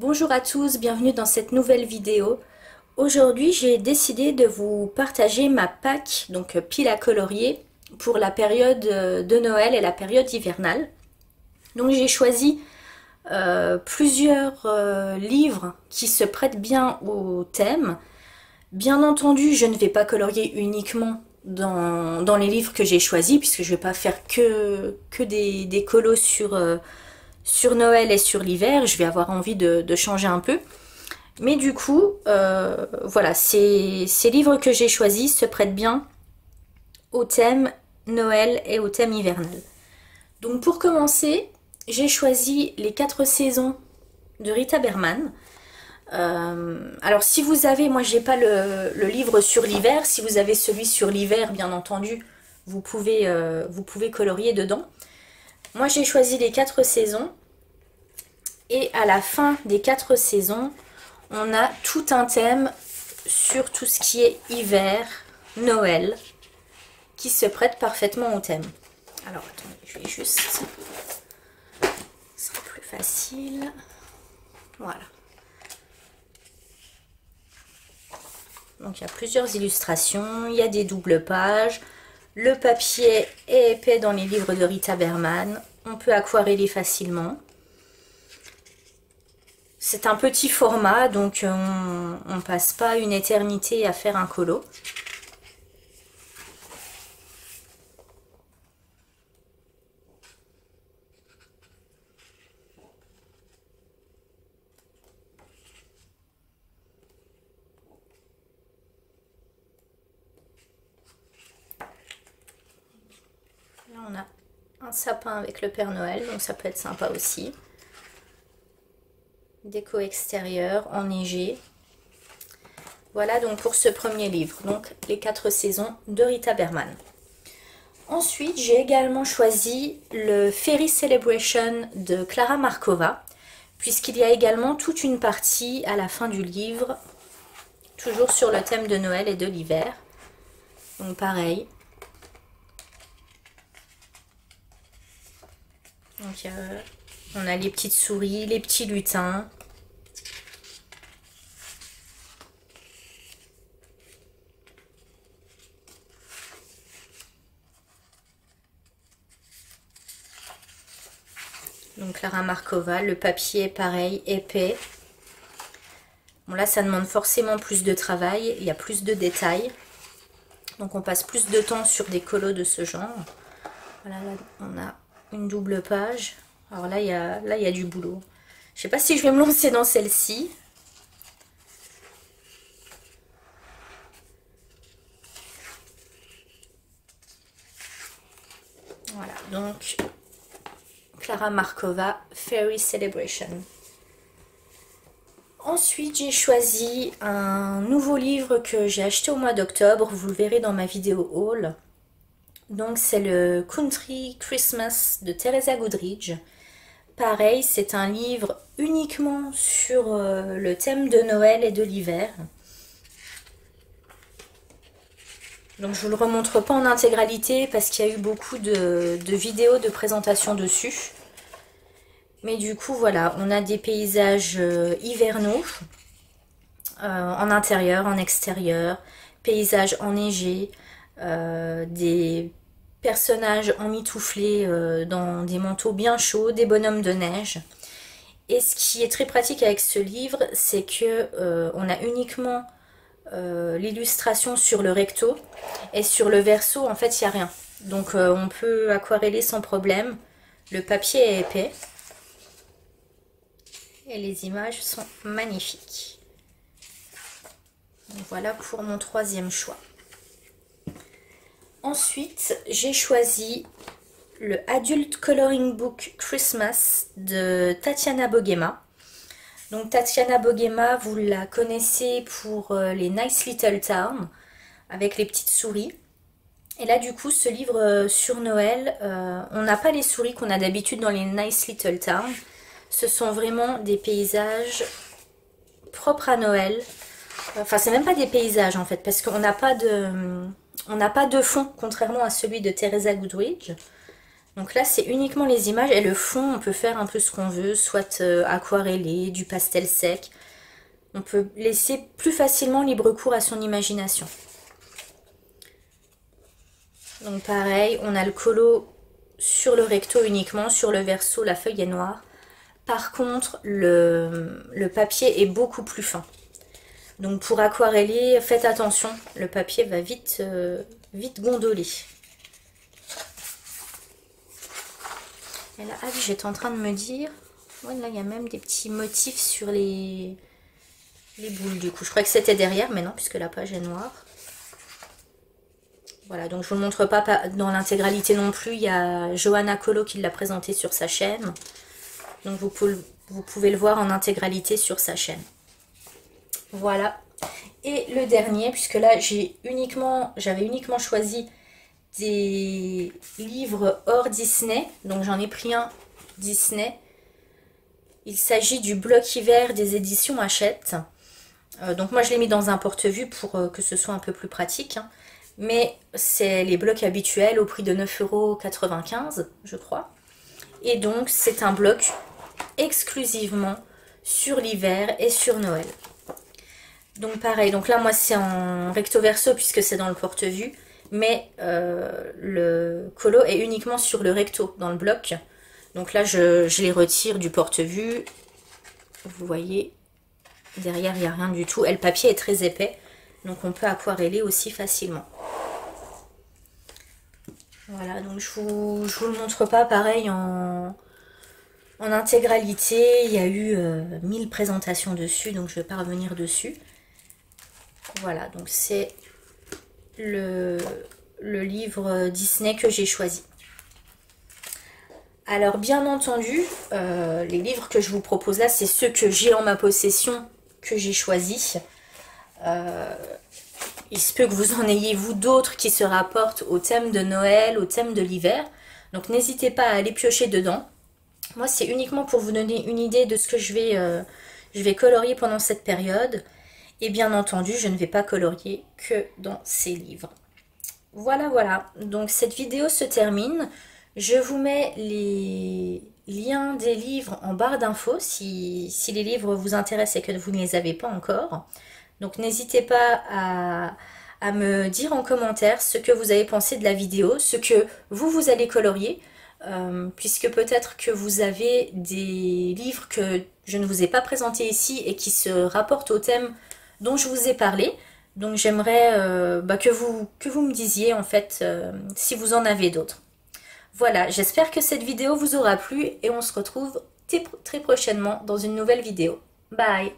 Bonjour à tous, bienvenue dans cette nouvelle vidéo. Aujourd'hui, j'ai décidé de vous partager ma pack, donc pile à colorier, pour la période de Noël et la période hivernale. Donc j'ai choisi plusieurs livres qui se prêtent bien au thème. Bien entendu, je ne vais pas colorier uniquement dans les livres que j'ai choisis, puisque je ne vais pas faire que des colos sur Noël et sur l'hiver. Je vais avoir envie de changer un peu. Mais du coup, voilà, ces livres que j'ai choisis se prêtent bien au thème Noël et au thème hivernal. Donc pour commencer, j'ai choisi Les 4 saisons de Rita Berman. Alors si vous avez, moi j'ai pas le livre sur l'hiver, si vous avez celui sur l'hiver, bien entendu, vous pouvez colorier dedans. Moi j'ai choisi les 4 saisons, et à la fin des 4 saisons, on a tout un thème sur tout ce qui est hiver, Noël, qui se prête parfaitement au thème. Alors attendez, je vais juste... Ce sera plus facile. Voilà. Donc il y a plusieurs illustrations, il y a des doubles pages. Le papier est épais dans les livres de Rita Berman. On peut aquareller facilement. C'est un petit format, donc on passe pas une éternité à faire un colo. Là on a un sapin avec le Père Noël, donc ça peut être sympa aussi. Déco extérieure, enneigée. Voilà donc pour ce premier livre, donc les 4 saisons de Rita Berman. Ensuite, j'ai également choisi le Fairy Celebration de Klara Markova, puisqu'il y a également toute une partie à la fin du livre, toujours sur le thème de Noël et de l'hiver. Donc pareil. Donc on a les petites souris, les petits lutins. Donc Klara Markova, le papier pareil, épais. Bon là ça demande forcément plus de travail, il y a plus de détails. Donc on passe plus de temps sur des colos de ce genre. Voilà, là on a une double page. Alors là il y a du boulot. Je sais pas si je vais me lancer dans celle-ci. Voilà, donc Klara Markova, Fairy Celebration. Ensuite, j'ai choisi un nouveau livre que j'ai acheté au mois d'octobre. Vous le verrez dans ma vidéo haul. Donc, c'est le Country Christmas de Teresa Goodridge. Pareil, c'est un livre uniquement sur le thème de Noël et de l'hiver. Donc, je ne vous le remontre pas en intégralité parce qu'il y a eu beaucoup de vidéos de présentation dessus. Mais du coup, voilà, on a des paysages hivernaux, en intérieur, en extérieur, paysages enneigés, des personnages emmitouflés dans des manteaux bien chauds, des bonhommes de neige. Et ce qui est très pratique avec ce livre, c'est que on a uniquement l'illustration sur le recto, et sur le verso, en fait, il n'y a rien. Donc on peut aquareller sans problème. Le papier est épais. Et les images sont magnifiques. Donc voilà pour mon troisième choix. Ensuite, j'ai choisi le Adult Coloring Book Christmas de Tatiana Bogema. Donc Tatiana Bogema, vous la connaissez pour les Nice Little Town, avec les petites souris. Et là, du coup, ce livre sur Noël, on n'a pas les souris qu'on a d'habitude dans les Nice Little Town. Ce sont vraiment des paysages propres à Noël. Enfin, c'est même pas des paysages en fait, parce qu'on n'a pas de fond, contrairement à celui de Teresa Goodridge. Donc là, c'est uniquement les images et le fond, on peut faire un peu ce qu'on veut, soit aquarellé, du pastel sec. On peut laisser plus facilement libre cours à son imagination. Donc pareil, on a le colo sur le recto uniquement, sur le verso, la feuille est noire. Par contre, le papier est beaucoup plus fin. Donc pour aquareller, faites attention, le papier va vite gondoler. Et là, ah oui, j'étais en train de me dire, ouais, là il y a même des petits motifs sur les boules du coup. Je croyais que c'était derrière, mais non, puisque la page est noire. Voilà, donc je vous le montre pas dans l'intégralité non plus. Il y a Johanna Colo qui l'a présenté sur sa chaîne. Donc vous pouvez le voir en intégralité sur sa chaîne. Voilà. Et le dernier, puisque là j'avais uniquement choisi des livres hors Disney. Donc j'en ai pris un Disney. Il s'agit du bloc hiver des éditions Hachette. Donc moi je l'ai mis dans un porte-vue pour que ce soit un peu plus pratique. Hein. Mais c'est les blocs habituels au prix de 9,95 € je crois. Et donc c'est un bloc exclusivement sur l'hiver et sur Noël. Donc pareil, donc là moi c'est en recto verso puisque c'est dans le porte-vue. Mais le colo est uniquement sur le recto dans le bloc. Donc là je les retire du porte-vue. Vous voyez, derrière il n'y a rien du tout. Et le papier est très épais. Donc on peut aquareller aussi facilement. Voilà, donc je vous le montre pas pareil en intégralité. Il y a eu 1000 présentations dessus, donc je vais pas revenir dessus. Voilà, donc c'est le livre Disney que j'ai choisi. Alors bien entendu, les livres que je vous propose là, c'est ceux que j'ai en ma possession, que j'ai choisis. Il se peut que vous en ayez vous d'autres qui se rapportent au thème de Noël, au thème de l'hiver. Donc n'hésitez pas à aller piocher dedans. Moi c'est uniquement pour vous donner une idée de ce que je vais colorier pendant cette période. Et bien entendu, je ne vais pas colorier que dans ces livres. Voilà, voilà. Donc cette vidéo se termine. Je vous mets les liens des livres en barre d'infos si les livres vous intéressent et que vous ne les avez pas encore. Donc n'hésitez pas à me dire en commentaire ce que vous avez pensé de la vidéo, ce que vous allez colorier, puisque peut-être que vous avez des livres que je ne vous ai pas présentés ici et qui se rapportent au thème dont je vous ai parlé. Donc j'aimerais que vous me disiez en fait si vous en avez d'autres. Voilà, j'espère que cette vidéo vous aura plu et on se retrouve très prochainement dans une nouvelle vidéo. Bye!